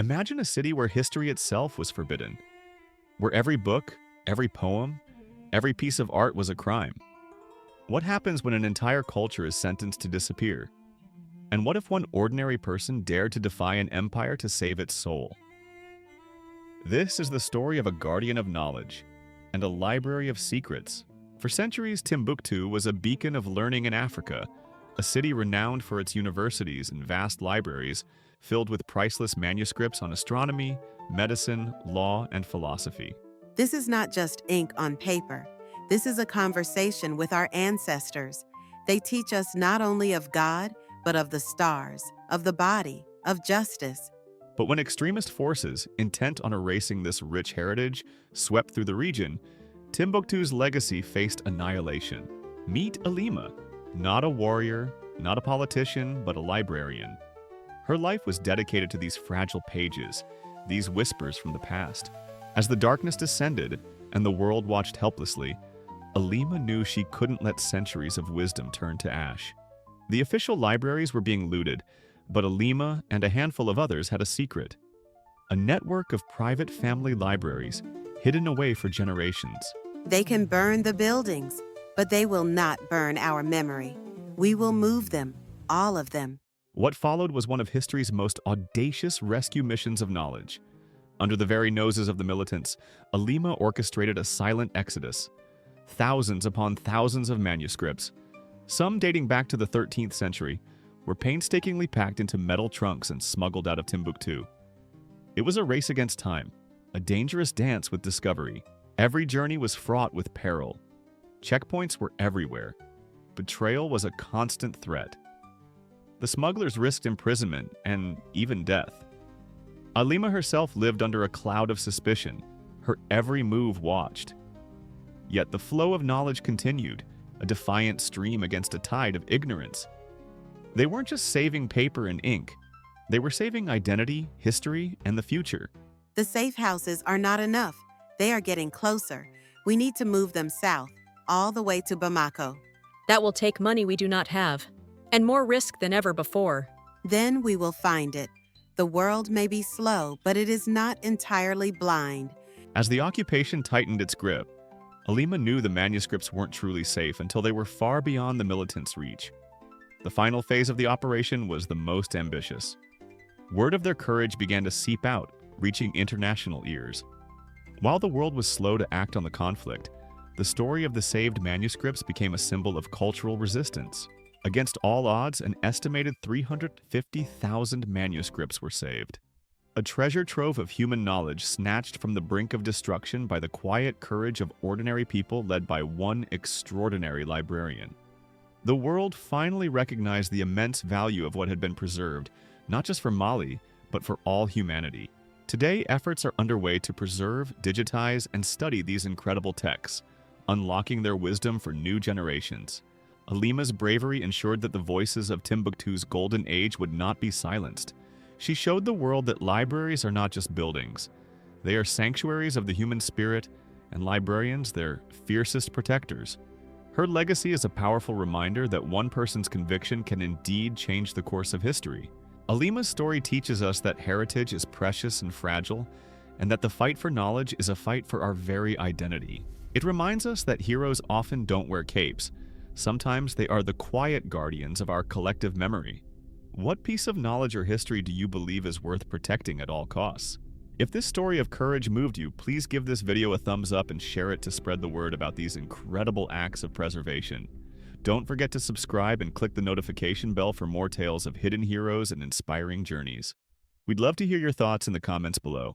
Imagine a city where history itself was forbidden, where every book, every poem, every piece of art was a crime. What happens when an entire culture is sentenced to disappear? And what if one ordinary person dared to defy an empire to save its soul? This is the story of a guardian of knowledge and a library of secrets. For centuries, Timbuktu was a beacon of learning in Africa, a city renowned for its universities and vast libraries filled with priceless manuscripts on astronomy, medicine, law, and philosophy. This is not just ink on paper. This is a conversation with our ancestors. They teach us not only of God, but of the stars, of the body, of justice. But when extremist forces, intent on erasing this rich heritage, swept through the region, Timbuktu's legacy faced annihilation. Meet Alima, not a warrior, not a politician, but a librarian. Her life was dedicated to these fragile pages, these whispers from the past. As the darkness descended and the world watched helplessly, Alima knew she couldn't let centuries of wisdom turn to ash. The official libraries were being looted, but Alima and a handful of others had a secret. A network of private family libraries hidden away for generations. They can burn the buildings, but they will not burn our memory. We will move them, all of them. What followed was one of history's most audacious rescue missions of knowledge. Under the very noses of the militants, Alima orchestrated a silent exodus. Thousands upon thousands of manuscripts, some dating back to the 13th century, were painstakingly packed into metal trunks and smuggled out of Timbuktu. It was a race against time, a dangerous dance with discovery. Every journey was fraught with peril. Checkpoints were everywhere. Betrayal was a constant threat. The smugglers risked imprisonment and even death. Alima herself lived under a cloud of suspicion, her every move watched. Yet the flow of knowledge continued, a defiant stream against a tide of ignorance. They weren't just saving paper and ink. They were saving identity, history, and the future. The safe houses are not enough. They are getting closer. We need to move them south, all the way to Bamako. That will take money we do not have, and more risk than ever before. Then we will find it. The world may be slow, but it is not entirely blind. As the occupation tightened its grip, Alima knew the manuscripts weren't truly safe until they were far beyond the militants' reach. The final phase of the operation was the most ambitious. Word of their courage began to seep out, reaching international ears. While the world was slow to act on the conflict, the story of the saved manuscripts became a symbol of cultural resistance. Against all odds, an estimated 350,000 manuscripts were saved. A treasure trove of human knowledge snatched from the brink of destruction by the quiet courage of ordinary people led by one extraordinary librarian. The world finally recognized the immense value of what had been preserved, not just for Mali, but for all humanity. Today, efforts are underway to preserve, digitize, and study these incredible texts, unlocking their wisdom for new generations. Alima's bravery ensured that the voices of Timbuktu's golden age would not be silenced. She showed the world that libraries are not just buildings. They are sanctuaries of the human spirit, and librarians their fiercest protectors. Her legacy is a powerful reminder that one person's conviction can indeed change the course of history. Alima's story teaches us that heritage is precious and fragile, and that the fight for knowledge is a fight for our very identity. It reminds us that heroes often don't wear capes. Sometimes they are the quiet guardians of our collective memory. What piece of knowledge or history do you believe is worth protecting at all costs? If this story of courage moved you, please give this video a thumbs up and share it to spread the word about these incredible acts of preservation. Don't forget to subscribe and click the notification bell for more tales of hidden heroes and inspiring journeys. We'd love to hear your thoughts in the comments below.